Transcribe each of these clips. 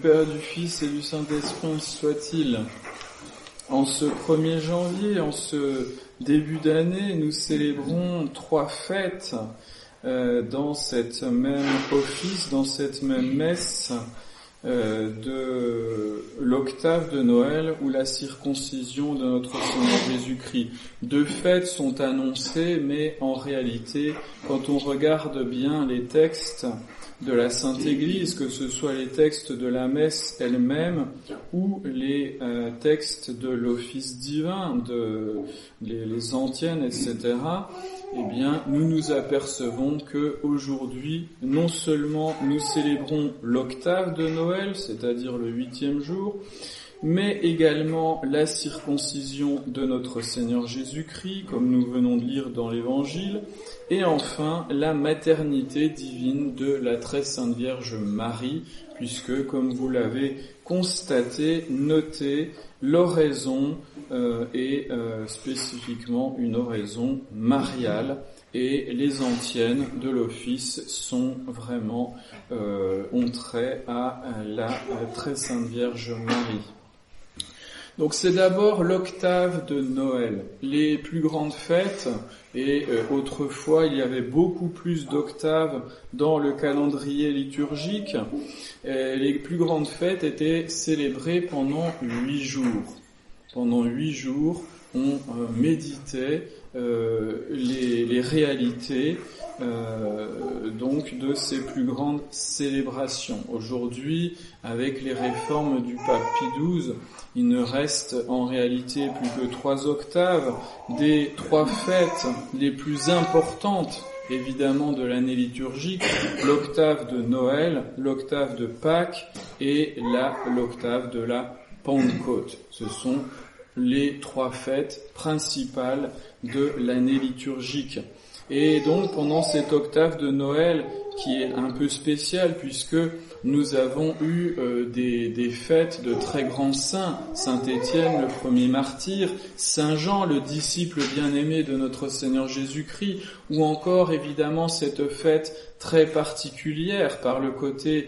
Père, du Fils et du Saint-Esprit soit-il. En ce 1er janvier, en ce début d'année, nous célébrons 3 fêtes dans cette même office, dans cette même messe de l'octave de Noël ou la circoncision de notre Seigneur Jésus-Christ. 2 fêtes sont annoncées, mais en réalité, quand on regarde bien les textes de la Sainte Église, que ce soit les textes de la messe elle-même ou les textes de l'office divin, les antiennes, etc., eh bien, nous nous apercevons que aujourd'hui, non seulement nous célébrons l'octave de Noël, c'est-à-dire le 8e jour, mais également la circoncision de notre Seigneur Jésus-Christ, comme nous venons de lire dans l'Évangile, et enfin la maternité divine de la très sainte Vierge Marie, puisque, comme vous l'avez constaté, noté, l'oraison est spécifiquement une oraison mariale, et les antiennes de l'office sont vraiment ont trait à la très sainte Vierge Marie. Donc c'est d'abord l'octave de Noël. Les plus grandes fêtes, et autrefois il y avait beaucoup plus d'octaves dans le calendrier liturgique, les plus grandes fêtes étaient célébrées pendant 8 jours. Pendant 8 jours, on méditait les réalités donc de ces plus grandes célébrations. Aujourd'hui, avec les réformes du pape Pie XII, il ne reste en réalité plus que 3 octaves des 3 fêtes les plus importantes, évidemment, de l'année liturgique, l'octave de Noël, l'octave de Pâques et l'octave de la Pentecôte. Ce sont les 3 fêtes principales de l'année liturgique. Et donc, pendant cette octave de Noël, qui est un peu spéciale, puisque nous avons eu des fêtes de très grands saints, Saint Étienne, le premier martyr, Saint Jean, le disciple bien-aimé de notre Seigneur Jésus-Christ, ou encore évidemment cette fête très particulière par le côté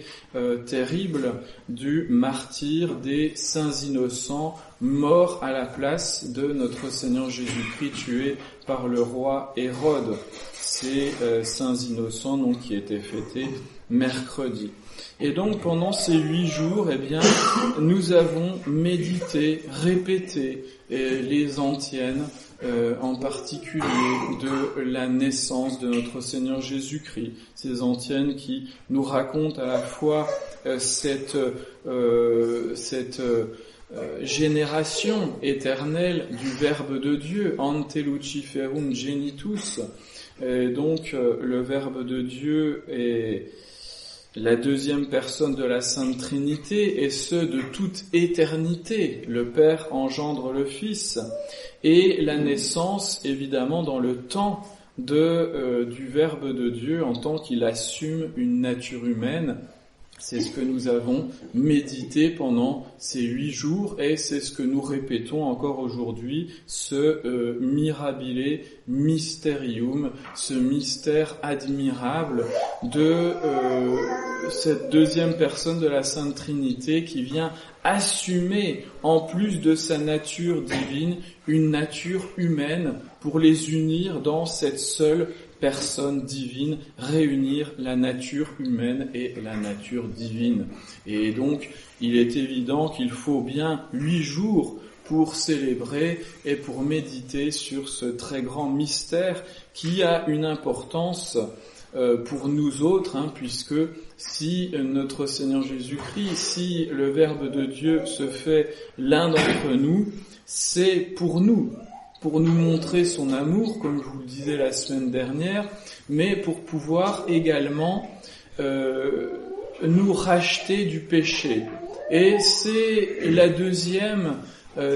terrible du martyr des saints innocents morts à la place de notre Seigneur Jésus-Christ tué par le roi Hérode. Ces saints innocents donc qui étaient fêtés mercredi. Et donc pendant ces 8 jours, eh bien, nous avons médité, répété les antiennes, en particulier de la naissance de notre Seigneur Jésus-Christ. Ces antiennes qui nous racontent à la fois cette génération éternelle du Verbe de Dieu, ante Luciferum genitus. Donc le Verbe de Dieu est la 2e personne de la Sainte Trinité, et ce de toute éternité. Le Père engendre le Fils, et la naissance, évidemment, dans le temps du Verbe de Dieu, en tant qu'il assume une nature humaine. C'est ce que nous avons médité pendant ces 8 jours, et c'est ce que nous répétons encore aujourd'hui, ce mirabile mysterium, ce mystère admirable de cette 2e personne de la Sainte Trinité qui vient assumer, en plus de sa nature divine, une nature humaine pour les unir dans cette seule personne divine, réunir la nature humaine et la nature divine. Et donc, il est évident qu'il faut bien 8 jours pour célébrer et pour méditer sur ce très grand mystère qui a une importance pour nous autres, puisque si notre Seigneur Jésus-Christ, si le Verbe de Dieu se fait l'un d'entre nous, c'est pour nous montrer son amour, comme je vous le disais la semaine dernière, mais pour pouvoir également nous racheter du péché. Et c'est la 2e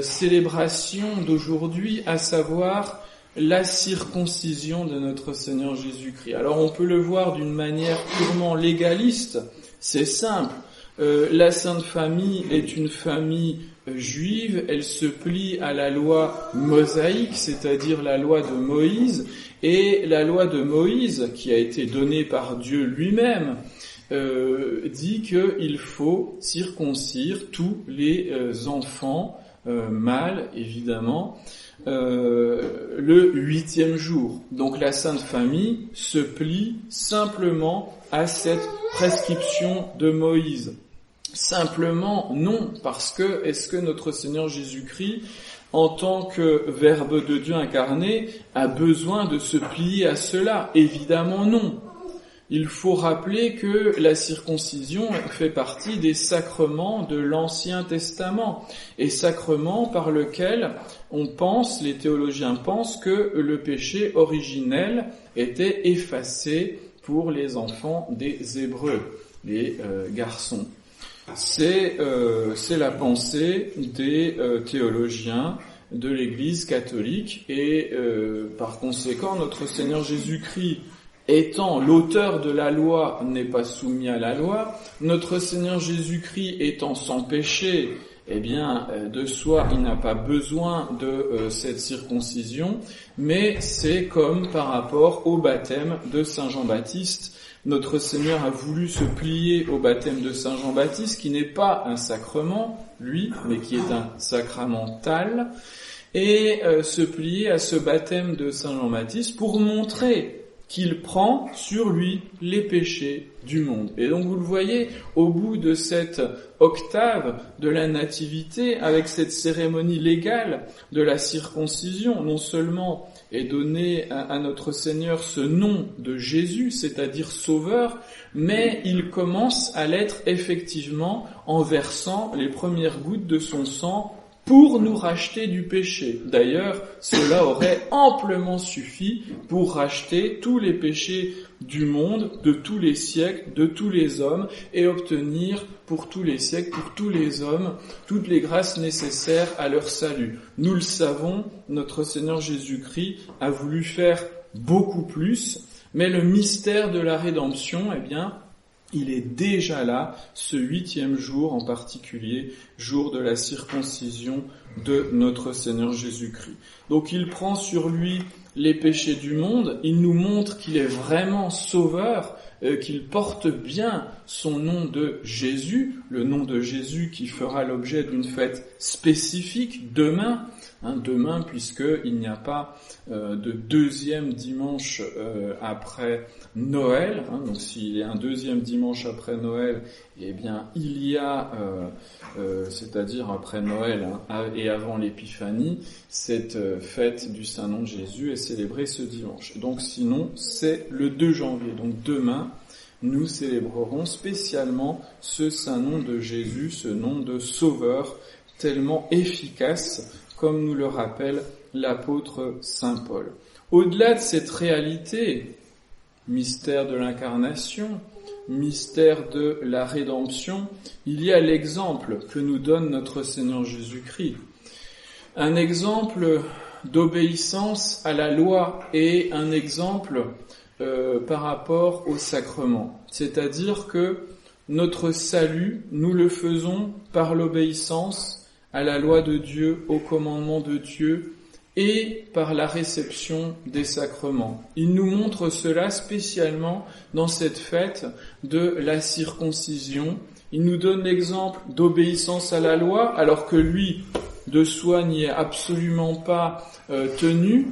célébration d'aujourd'hui, à savoir la circoncision de notre Seigneur Jésus-Christ. Alors on peut le voir d'une manière purement légaliste, c'est simple. La Sainte Famille est une famille juive, elle se plie à la loi mosaïque, c'est-à-dire la loi de Moïse, et la loi de Moïse, qui a été donnée par Dieu lui-même, dit qu'il faut circoncire tous les enfants mâles, évidemment, le 8e jour. Donc la Sainte Famille se plie simplement à cette prescription de Moïse. Simplement, non, parce que est-ce que notre Seigneur Jésus-Christ, en tant que Verbe de Dieu incarné, a besoin de se plier à cela? Évidemment non. Il faut rappeler que la circoncision fait partie des sacrements de l'Ancien Testament, et sacrements par lesquels les théologiens pensent que le péché originel était effacé pour les enfants des Hébreux, les garçons. C'est la pensée des théologiens de l'Église catholique, et par conséquent notre Seigneur Jésus-Christ étant l'auteur de la loi n'est pas soumis à la loi, notre Seigneur Jésus-Christ étant sans péché, eh bien de soi il n'a pas besoin de cette circoncision, mais c'est comme par rapport au baptême de Saint Jean-Baptiste. Notre Seigneur a voulu se plier au baptême de Saint Jean-Baptiste, qui n'est pas un sacrement, lui, mais qui est un sacramental, et se plier à ce baptême de Saint Jean-Baptiste pour montrer qu'il prend sur lui les péchés du monde. Et donc vous le voyez, au bout de cette octave de la nativité, avec cette cérémonie légale de la circoncision, non seulement est donné à notre Seigneur ce nom de Jésus, c'est-à-dire Sauveur, mais il commence à l'être effectivement en versant les premières gouttes de son sang pour nous racheter du péché. D'ailleurs, cela aurait amplement suffi pour racheter tous les péchés du monde, de tous les siècles, de tous les hommes, et obtenir pour tous les siècles, pour tous les hommes, toutes les grâces nécessaires à leur salut. Nous le savons, notre Seigneur Jésus-Christ a voulu faire beaucoup plus, mais le mystère de la rédemption, eh bien, il est déjà là, ce 8e jour en particulier, jour de la circoncision de notre Seigneur Jésus-Christ. Donc il prend sur lui les péchés du monde, il nous montre qu'il est vraiment sauveur, qu'il porte bien son nom de Jésus, le nom de Jésus qui fera l'objet d'une fête spécifique demain, demain puisqu'il n'y a pas de deuxième dimanche après Noël, donc s'il y a un deuxième dimanche après Noël, eh bien il y a, c'est-à-dire après Noël et avant l'Épiphanie, cette fête du Saint-Nom de Jésus est célébrée ce dimanche. Donc sinon, c'est le 2 janvier. Donc demain, nous célébrerons spécialement ce Saint-Nom de Jésus, ce nom de Sauveur, tellement efficace, comme nous le rappelle l'apôtre Saint Paul. Au-delà de cette réalité, mystère de l'incarnation, mystère de la rédemption, il y a l'exemple que nous donne notre Seigneur Jésus-Christ. Un exemple d'obéissance à la loi et un exemple par rapport au sacrement. C'est-à-dire que notre salut, nous le faisons par l'obéissance à la loi de Dieu, au commandement de Dieu, et par la réception des sacrements. Il nous montre cela spécialement dans cette fête de la circoncision. Il nous donne l'exemple d'obéissance à la loi, alors que lui, de soi, n'y est absolument pas tenu.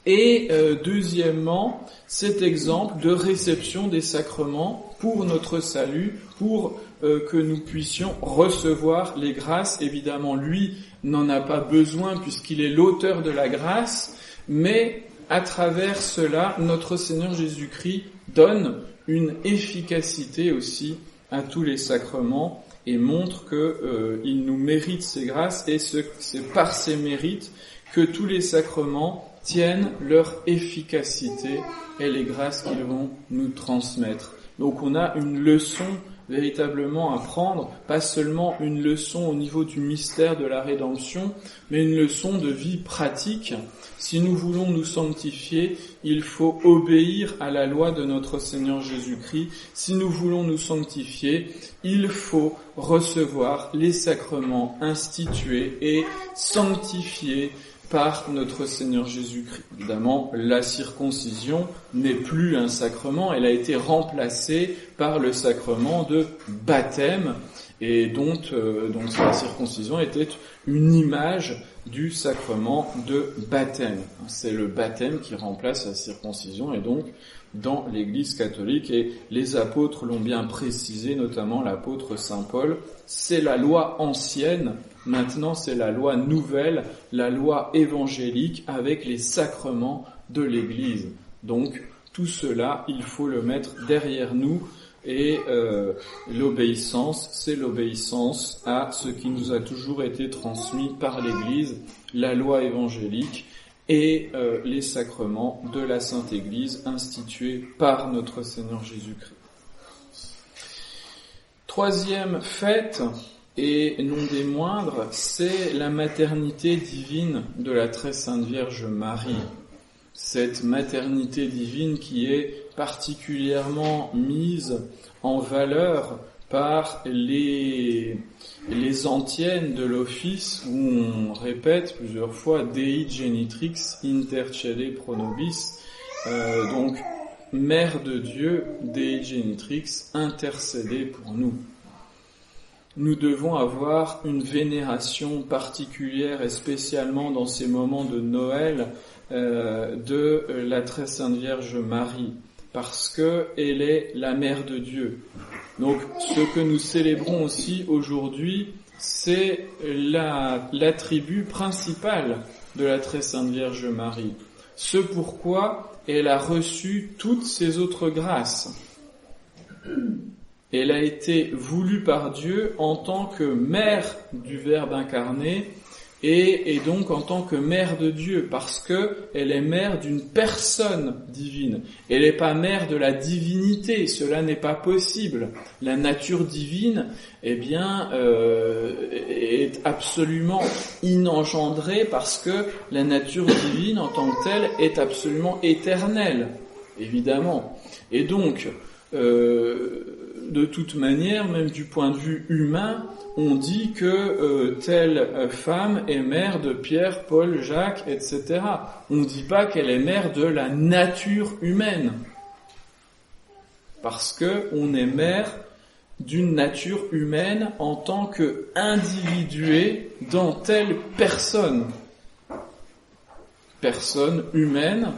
Et deuxièmement, cet exemple de réception des sacrements pour notre salut, pour que nous puissions recevoir les grâces. Évidemment, lui n'en a pas besoin puisqu'il est l'auteur de la grâce, mais à travers cela, notre Seigneur Jésus-Christ donne une efficacité aussi à tous les sacrements et montre qu'il nous mérite ces grâces, et c'est par ces mérites que tous les sacrements tiennent leur efficacité et les grâces qu'ils vont nous transmettre. Donc on a une leçon véritablement à prendre, pas seulement une leçon au niveau du mystère de la rédemption, mais une leçon de vie pratique. Si nous voulons nous sanctifier, il faut obéir à la loi de notre Seigneur Jésus-Christ. Si nous voulons nous sanctifier, il faut recevoir les sacrements institués et sanctifiés par notre Seigneur Jésus-Christ. Évidemment, la circoncision n'est plus un sacrement, elle a été remplacée par le sacrement de baptême, et dont la circoncision était une image du sacrement de baptême. C'est le baptême qui remplace la circoncision, et donc dans l'Église catholique, et les apôtres l'ont bien précisé, notamment l'apôtre Saint Paul, c'est la loi ancienne, maintenant c'est la loi nouvelle, la loi évangélique avec les sacrements de l'Église. Donc tout cela, il faut le mettre derrière nous, et l'obéissance, c'est l'obéissance à ce qui nous a toujours été transmis par l'Église, la loi évangélique, et les sacrements de la Sainte Église institués par notre Seigneur Jésus-Christ. Troisième fête, et non des moindres, c'est la maternité divine de la très sainte Vierge Marie. Cette maternité divine qui est particulièrement mise en valeur par les antiennes de l'office où on répète plusieurs fois Dei genitrix intercede pro nobis, donc Mère de Dieu, Dei genitrix, intercédez pour nous. Nous devons avoir une vénération particulière et spécialement dans ces moments de Noël de la très sainte Vierge Marie, parce que elle est la Mère de Dieu. Donc, ce que nous célébrons aussi aujourd'hui, c'est l'attribut principal de la très sainte Vierge Marie. Ce pourquoi elle a reçu toutes ces autres grâces. Elle a été voulue par Dieu en tant que mère du Verbe incarné et donc en tant que mère de Dieu, parce que elle est mère d'une personne divine. Elle n'est pas mère de la divinité, cela n'est pas possible. La nature divine, est absolument inengendrée parce que la nature divine en tant que telle est absolument éternelle, évidemment. Et donc, de toute manière, même du point de vue humain, on dit que telle femme est mère de Pierre, Paul, Jacques, etc. On ne dit pas qu'elle est mère de la nature humaine, parce que on est mère d'une nature humaine en tant que individué dans telle personne humaine,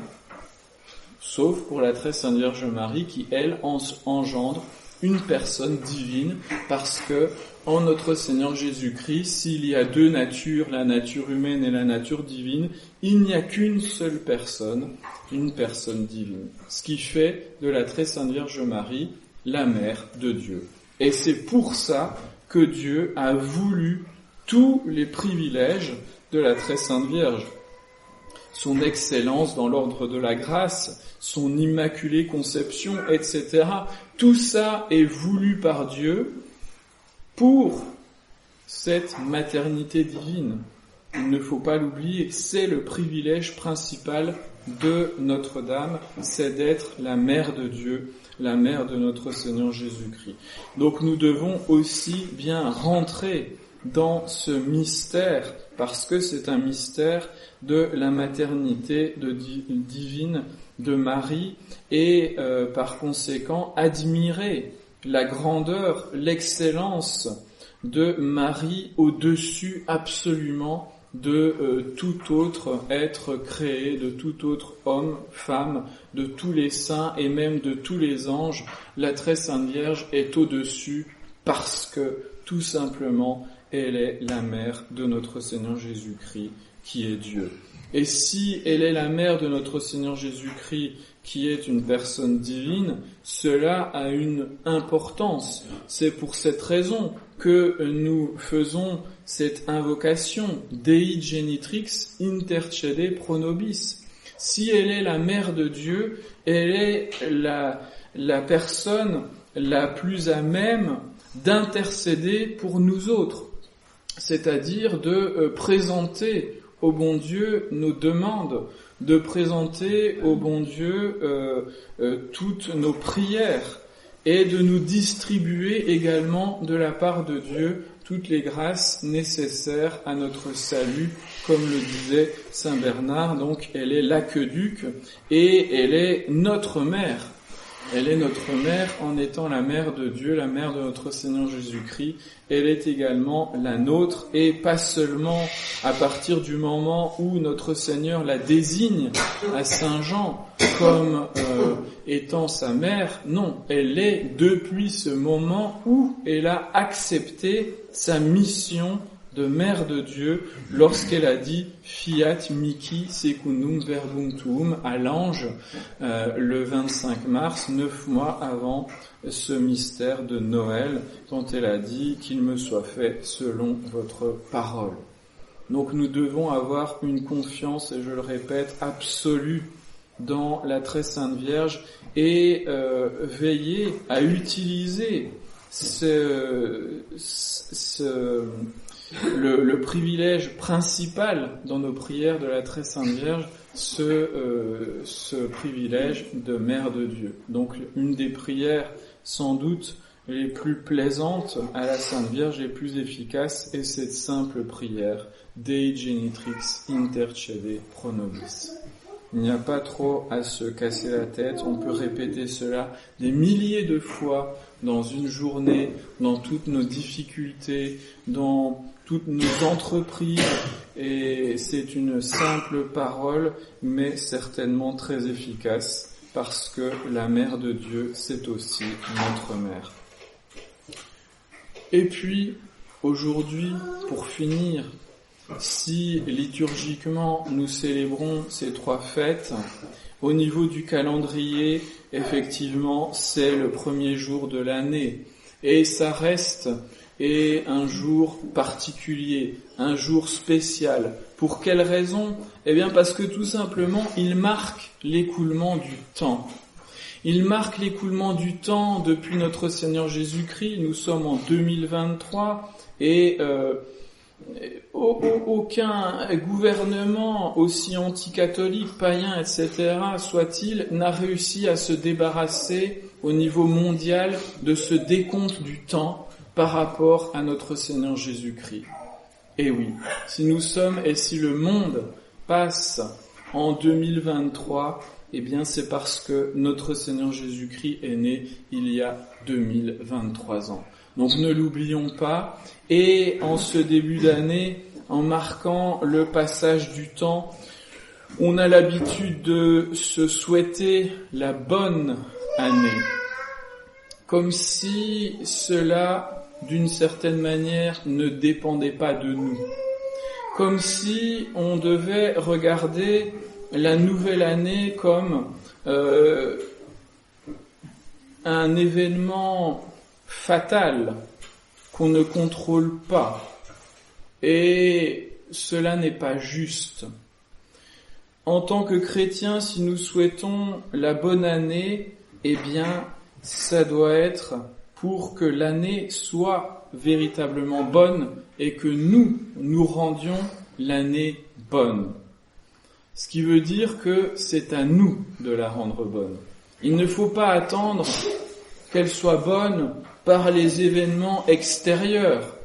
sauf pour la très sainte Vierge Marie qui, elle, engendre une personne divine, parce que en notre Seigneur Jésus-Christ, s'il y a deux natures, la nature humaine et la nature divine, il n'y a qu'une seule personne, une personne divine. Ce qui fait de la très sainte Vierge Marie la mère de Dieu. Et c'est pour ça que Dieu a voulu tous les privilèges de la très sainte Vierge. Son excellence dans l'ordre de la grâce, son immaculée conception, etc. Tout ça est voulu par Dieu pour cette maternité divine. Il ne faut pas l'oublier, c'est le privilège principal de Notre-Dame, c'est d'être la mère de Dieu, la mère de notre Seigneur Jésus-Christ. Donc nous devons aussi bien rentrer dans ce mystère, parce que c'est un mystère de la maternité divine de Marie, et par conséquent admirer la grandeur, l'excellence de Marie au-dessus absolument de tout autre être créé, de tout autre homme, femme, de tous les saints et même de tous les anges. La très sainte Vierge est au-dessus parce que tout simplement elle est la mère de notre Seigneur Jésus-Christ qui est Dieu. Et si elle est la mère de notre Seigneur Jésus-Christ qui est une personne divine, cela a une importance. C'est pour cette raison que nous faisons cette invocation Dei genitrix intercede pro nobis. Si elle est la mère de Dieu, elle est la personne la plus à même d'intercéder pour nous autres, c'est-à-dire de présenter au bon Dieu nos demandes, de présenter au bon Dieu toutes nos prières, et de nous distribuer également de la part de Dieu toutes les grâces nécessaires à notre salut, comme le disait saint Bernard. Donc elle est l'aqueduc et elle est notre mère. Elle est notre mère en étant la mère de Dieu, la mère de notre Seigneur Jésus-Christ. Elle est également la nôtre, et pas seulement à partir du moment où notre Seigneur la désigne à Saint Jean comme étant sa mère. Non, elle est depuis ce moment où elle a accepté sa mission de mère de Dieu lorsqu'elle a dit Fiat mihi secundum verbum tuum à l'ange le 25 mars, 9 mois avant ce mystère de Noël, quand elle a dit qu'il me soit fait selon votre parole. Donc nous devons avoir une confiance, et je le répète, absolue dans la très sainte Vierge et veiller à utiliser le privilège principal dans nos prières de la très sainte Vierge, ce privilège de Mère de Dieu. Donc une des prières sans doute les plus plaisantes à la Sainte Vierge, les plus efficaces, est cette simple prière Dei Genitrix Intercede Pro Nobis. Il n'y a pas trop à se casser la tête, on peut répéter cela des milliers de fois dans une journée, dans toutes nos difficultés, dans toutes nos entreprises, et c'est une simple parole, mais certainement très efficace, parce que la Mère de Dieu, c'est aussi notre Mère. Et puis, aujourd'hui, pour finir, si liturgiquement nous célébrons ces 3 fêtes, au niveau du calendrier, effectivement, c'est le premier jour de l'année, et ça reste un jour particulier, un jour spécial. Pour quelle raison ? Eh bien parce que tout simplement, il marque l'écoulement du temps. Il marque l'écoulement du temps depuis notre Seigneur Jésus-Christ. Nous sommes en 2023 et aucun gouvernement, aussi anticatholique, païen, etc., soit-il, n'a réussi à se débarrasser au niveau mondial de ce décompte du temps par rapport à notre Seigneur Jésus-Christ. Et oui, si nous sommes et si le monde passe en 2023, eh bien c'est parce que notre Seigneur Jésus-Christ est né il y a 2023 ans. Donc ne l'oublions pas, et en ce début d'année, en marquant le passage du temps, on a l'habitude de se souhaiter la bonne année, comme si cela, d'une certaine manière, ne dépendait pas de nous, comme si on devait regarder la nouvelle année comme un événement fatal qu'on ne contrôle pas. Et cela n'est pas juste. En tant que chrétiens, si nous souhaitons la bonne année, eh bien, ça doit être pour que l'année soit véritablement bonne et que nous rendions l'année bonne. Ce qui veut dire que c'est à nous de la rendre bonne. Il ne faut pas attendre qu'elle soit bonne par les événements extérieurs.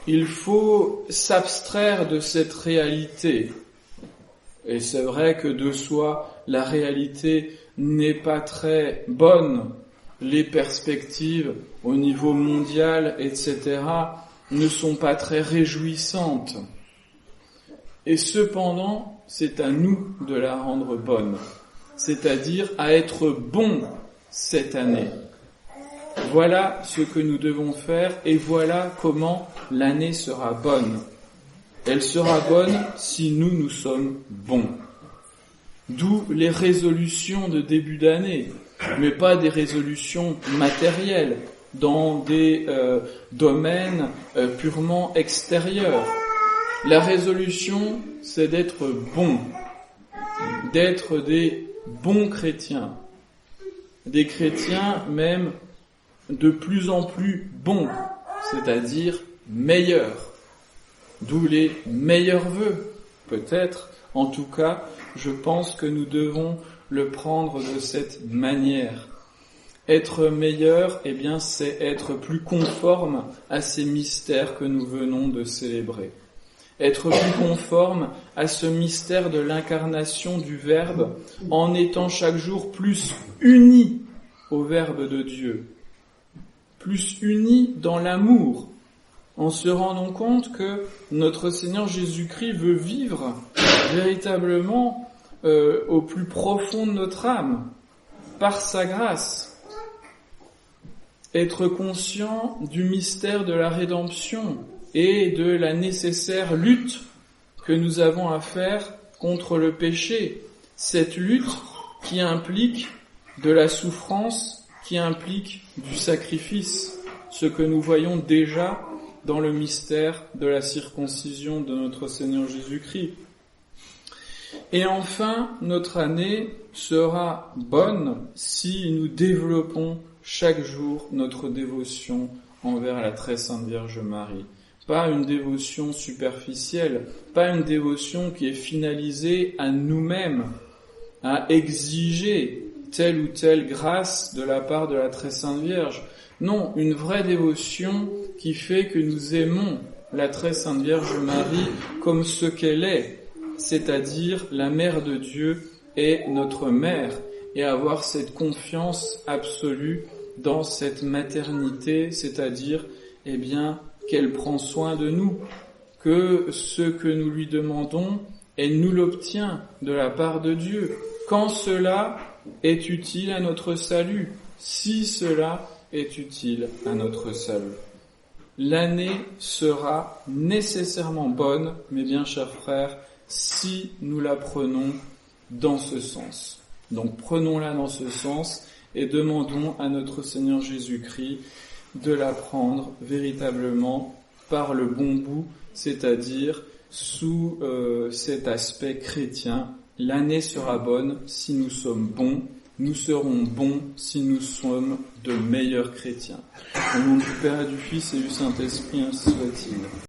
Il faut s'abstraire de cette réalité. Et c'est vrai que de soi, la réalité n'est pas très bonne. Les perspectives au niveau mondial, etc., ne sont pas très réjouissantes. Et cependant, c'est à nous de la rendre bonne, c'est-à-dire à être bons cette année. Voilà ce que nous devons faire et voilà comment l'année sera bonne. Elle sera bonne si nous sommes bons. D'où les résolutions de début d'année, mais pas des résolutions matérielles, dans des domaines purement extérieurs. La résolution, c'est d'être bon, d'être des bons chrétiens, des chrétiens même de plus en plus bons, c'est-à-dire meilleurs, d'où les meilleurs vœux, peut-être. En tout cas, je pense que nous devons le prendre de cette manière. Être meilleur, eh bien, c'est être plus conforme à ces mystères que nous venons de célébrer. Être plus conforme à ce mystère de l'incarnation du Verbe en étant chaque jour plus unis au Verbe de Dieu, plus unis dans l'amour, en se rendant compte que notre Seigneur Jésus-Christ veut vivre véritablement au plus profond de notre âme, par sa grâce. Être conscient du mystère de la rédemption et de la nécessaire lutte que nous avons à faire contre le péché. Cette lutte qui implique de la souffrance, qui implique du sacrifice, ce que nous voyons déjà dans le mystère de la circoncision de notre Seigneur Jésus-Christ. Et enfin, notre année sera bonne si nous développons chaque jour notre dévotion envers la très sainte Vierge Marie. Pas une dévotion superficielle, pas une dévotion qui est finalisée à nous-mêmes, à exiger telle ou telle grâce de la part de la très sainte Vierge. Non, une vraie dévotion qui fait que nous aimons la très sainte Vierge Marie comme ce qu'elle est, c'est-à-dire la Mère de Dieu et notre Mère, et avoir cette confiance absolue dans cette maternité, c'est-à-dire, eh bien, qu'elle prend soin de nous, que ce que nous lui demandons, elle nous l'obtient de la part de Dieu, quand cela est utile à notre salut, si cela est utile à notre salut. L'année sera nécessairement bonne, mes bien chers frères, si nous la prenons dans ce sens. Donc prenons-la dans ce sens et demandons à notre Seigneur Jésus-Christ de la prendre véritablement par le bon bout, c'est-à-dire sous cet aspect chrétien. L'année sera bonne si nous sommes bons, nous serons bons si nous sommes de meilleurs chrétiens. Au nom du Père et du Fils et du Saint-Esprit, ainsi soit-il.